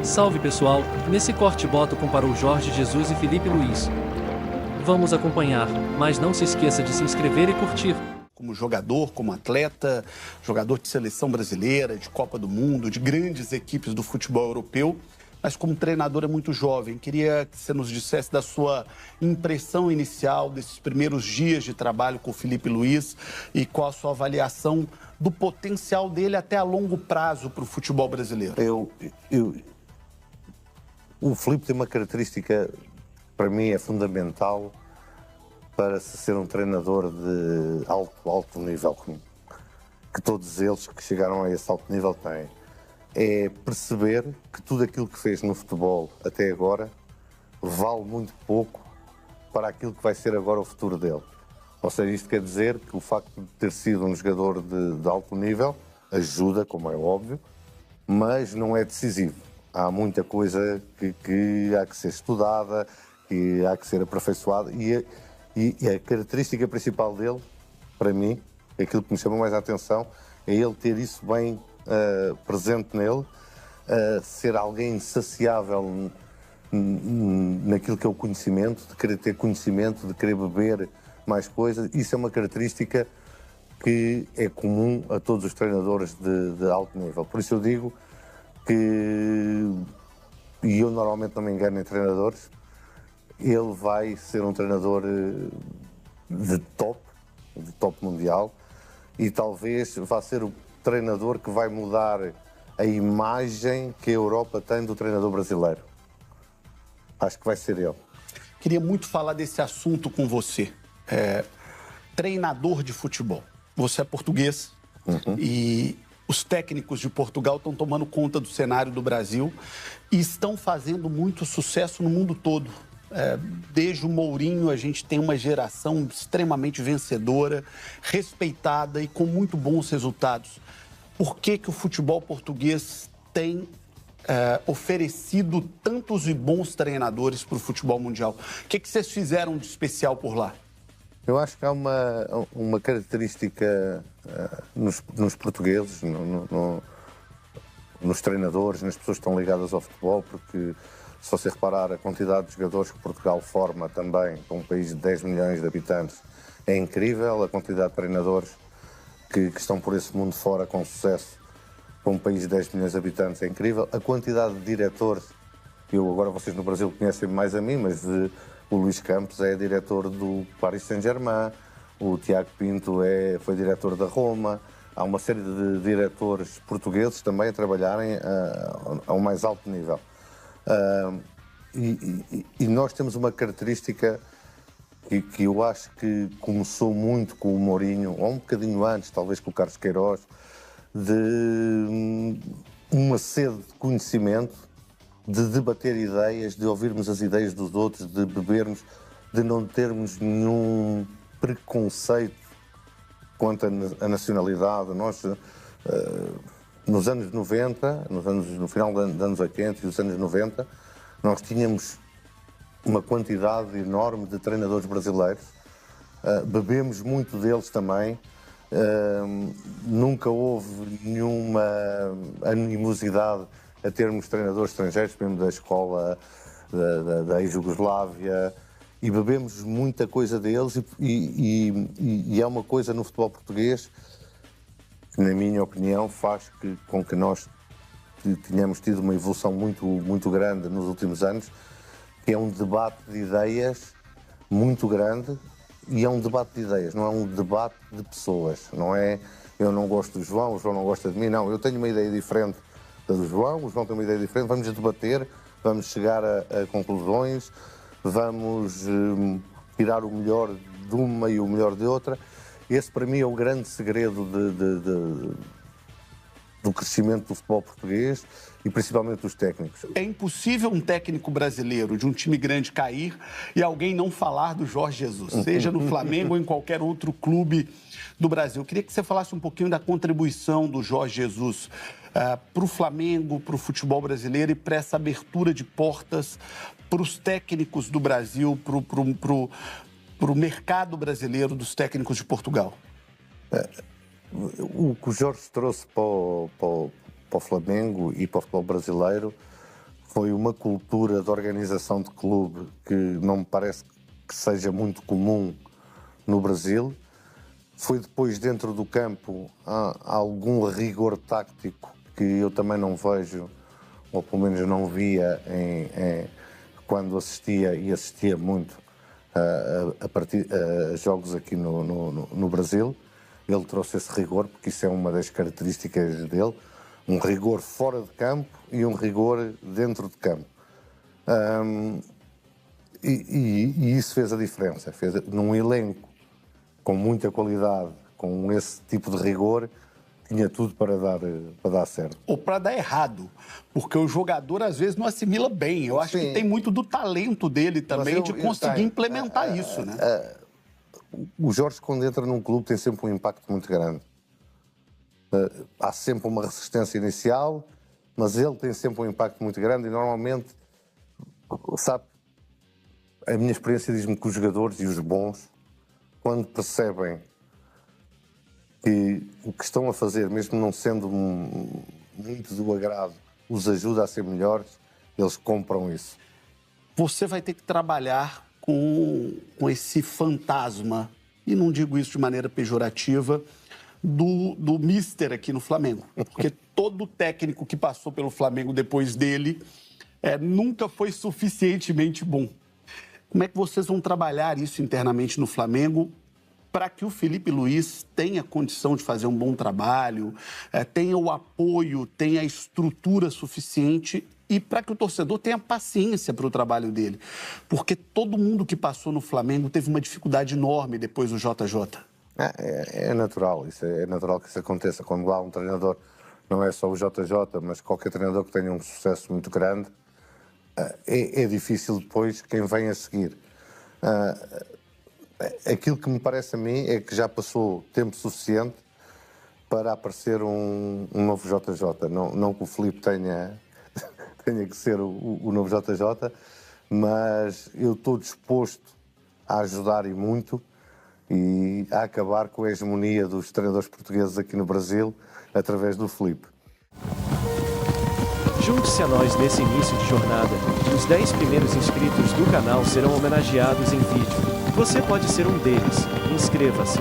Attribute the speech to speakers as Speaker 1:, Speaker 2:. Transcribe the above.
Speaker 1: Salve pessoal, nesse corte-boto comparou Jorge Jesus e Felipe Luiz. Vamos acompanhar, mas não se esqueça de se inscrever e curtir.
Speaker 2: Como jogador, como atleta, jogador de seleção brasileira, de Copa do Mundo, de grandes equipes do futebol europeu, mas como treinador é muito jovem. Queria que você nos dissesse da sua impressão inicial desses primeiros dias de trabalho com o Felipe Luiz e qual a sua avaliação do potencial dele até a longo prazo para o futebol brasileiro.
Speaker 3: O Filipe tem uma característica, para mim, é fundamental para se ser um treinador de alto nível, que todos eles que chegaram a esse alto nível têm. É perceber que tudo aquilo que fez no futebol até agora vale muito pouco para aquilo que vai ser agora o futuro dele. Ou seja, isto quer dizer que o facto de ter sido um jogador de alto nível ajuda, como é óbvio, mas não é decisivo. Há muita coisa que há que ser estudada, que há que ser aperfeiçoada e a característica principal dele, para mim, aquilo que me chama mais a atenção, é ele ter isso bem presente nele, ser alguém insaciável naquilo que é o conhecimento, de querer ter conhecimento, de querer beber mais coisas. Isso é uma característica que é comum a todos os treinadores de alto nível. Por isso eu digo que, e eu normalmente não me engano em treinadores, ele vai ser um treinador de top mundial, e talvez vá ser o treinador que vai mudar a imagem que a Europa tem do treinador brasileiro. Acho que vai ser ele.
Speaker 2: Queria muito falar desse assunto com você. Treinador de futebol. Você é português e os técnicos de Portugal estão tomando conta do cenário do Brasil e estão fazendo muito sucesso no mundo todo. Desde o Mourinho, a gente tem uma geração extremamente vencedora, respeitada e com muito bons resultados. Por que o futebol português tem oferecido tantos e bons treinadores para o futebol mundial? O que vocês fizeram de especial por lá?
Speaker 3: Eu acho que há uma característica nos portugueses, nos treinadores, nas pessoas que estão ligadas ao futebol, porque se você reparar a quantidade de jogadores que Portugal forma também, para um país de 10 milhões de habitantes, é incrível. A quantidade de treinadores que estão por esse mundo fora com sucesso, para um país de 10 milhões de habitantes, é incrível. A quantidade de diretores, agora vocês no Brasil conhecem mais a mim, mas o Luís Campos é diretor do Paris Saint-Germain, o Tiago Pinto foi diretor da Roma. Há uma série de diretores portugueses também a trabalharem a um mais alto nível. E nós temos uma característica que eu acho que começou muito com o Mourinho, ou um bocadinho antes, talvez com o Carlos Queiroz, de uma sede de conhecimento, de debater ideias, de ouvirmos as ideias dos outros, de bebermos, de não termos nenhum preconceito quanto à nacionalidade. Nós, nos anos 90, no final dos anos 80 e dos anos 90, nós tínhamos uma quantidade enorme de treinadores brasileiros, bebemos muito deles também, nunca houve nenhuma animosidade a termos treinadores estrangeiros, mesmo da escola da ex-Jugoslávia, e bebemos muita coisa deles e é uma coisa no futebol português que, na minha opinião, faz com que nós tenhamos tido uma evolução muito grande nos últimos anos, que é um debate de ideias muito grande, e é um debate de ideias, não é um debate de pessoas. Não é eu não gosto do João, o João não gosta de mim, não. Eu tenho uma ideia diferente da do João, o João tem uma ideia diferente, vamos debater, vamos chegar a conclusões, vamos tirar o melhor de uma e o melhor de outra. Esse, para mim, é o grande segredo do crescimento do futebol português e principalmente dos técnicos.
Speaker 2: É impossível um técnico brasileiro de um time grande cair e alguém não falar do Jorge Jesus, seja no Flamengo ou em qualquer outro clube do Brasil. Eu queria que você falasse um pouquinho da contribuição do Jorge Jesus para o Flamengo, para o futebol brasileiro e para essa abertura de portas para os técnicos do Brasil, para o mercado brasileiro dos técnicos de Portugal.
Speaker 3: O que o Jorge trouxe para o Flamengo e para o futebol brasileiro foi uma cultura de organização de clube que não me parece que seja muito comum no Brasil. Foi depois, dentro do campo, há algum rigor tático que eu também não vejo, ou pelo menos não via quando assistia, e assistia muito a jogos aqui no Brasil. Ele trouxe esse rigor, porque isso é uma das características dele, um rigor fora de campo e um rigor dentro de campo. E isso fez a diferença. Num elenco com muita qualidade, com esse tipo de rigor, tinha tudo para dar certo.
Speaker 2: Ou para dar errado, porque o jogador às vezes não assimila bem. Eu acho que tem muito do talento dele também de conseguir implementar isso, né?
Speaker 3: O Jorge, quando entra num clube, tem sempre um impacto muito grande. Há sempre uma resistência inicial, mas ele tem sempre um impacto muito grande e normalmente, sabe, a minha experiência diz-me que os jogadores e os bons, quando percebem que o que estão a fazer, mesmo não sendo muito do agrado, os ajuda a ser melhores, eles compram isso.
Speaker 2: Você vai ter que trabalhar com esse fantasma, e não digo isso de maneira pejorativa, do mister aqui no Flamengo. Porque todo técnico que passou pelo Flamengo depois dele nunca foi suficientemente bom. Como é que vocês vão trabalhar isso internamente no Flamengo para que o Felipe Luiz tenha condição de fazer um bom trabalho, tenha o apoio, tenha a estrutura suficiente e para que o torcedor tenha paciência para o trabalho dele? Porque todo mundo que passou no Flamengo teve uma dificuldade enorme depois do JJ.
Speaker 3: É natural, é natural que isso aconteça. Quando há um treinador, não é só o JJ, mas qualquer treinador que tenha um sucesso muito grande, é difícil depois quem vem a seguir. Aquilo que me parece a mim é que já passou tempo suficiente para aparecer um novo JJ. Não que o Filipe tenha que ser o novo JJ, mas eu estou disposto a ajudar e muito e a acabar com a hegemonia dos treinadores portugueses aqui no Brasil através do Filipe.
Speaker 4: Junte-se a nós nesse início de jornada. Os 10 primeiros inscritos do canal serão homenageados em vídeo. Você pode ser um deles. Inscreva-se.